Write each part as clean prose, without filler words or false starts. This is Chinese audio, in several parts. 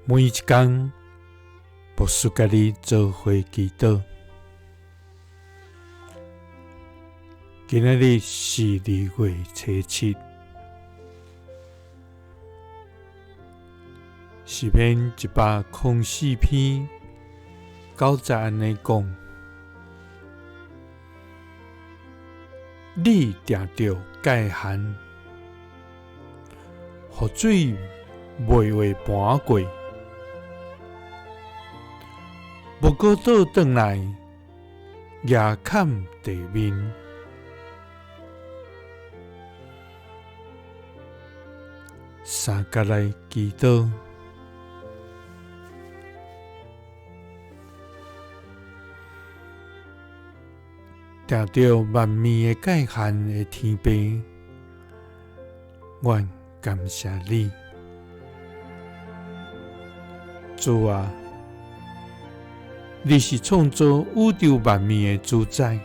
每一天，牧师甲你做伙祈祷。今仔日是2月初7，诗篇104篇9节安尼讲：你定着界限，雨水袂话搬过，无过倒转来，夜坎地面。三甲来祈祷，定着万面的界限的天父，阮感谢你，主啊！你是创造宇宙万面的主宰，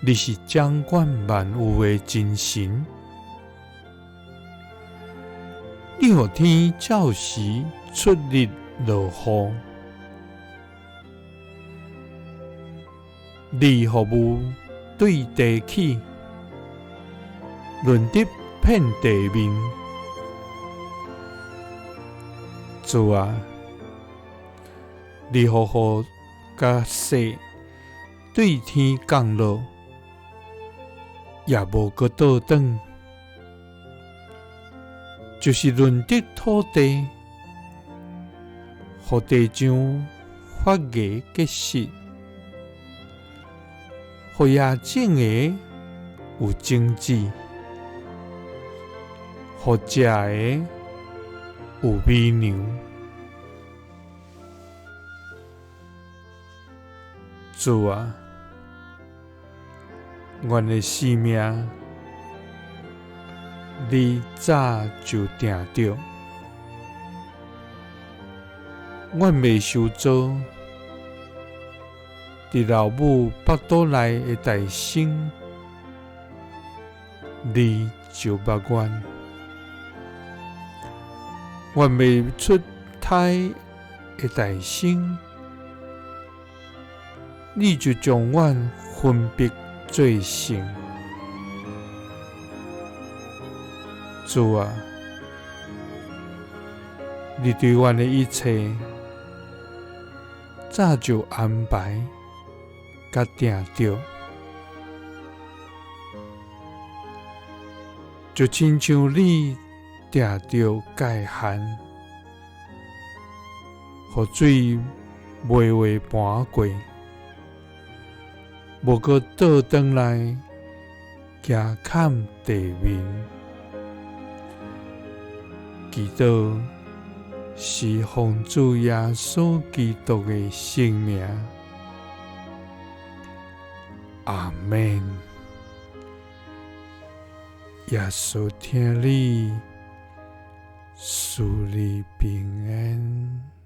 你是掌管万有的真神。你予天照时出日落雨，你予雾对地起，润得遍地面。主啊！你予雨甲雪对天降落，也无搁倒转。就是润得土地，予地上发芽结实，予野种的有种子，予食的有美粮。主啊，阮的性命，你早就定着，阮未受造，伫老母腹肚内的大生，你就捌阮；阮未出胎的大生，你就将阮分别做成。主啊，你对阮的一切早就安排甲定着，就亲像你定着界限，雨水袂话搬过，无搁倒转来，夜坎地面。祈祷是奉主耶稣基督的圣名，阿们。耶稣听你，赐你平安。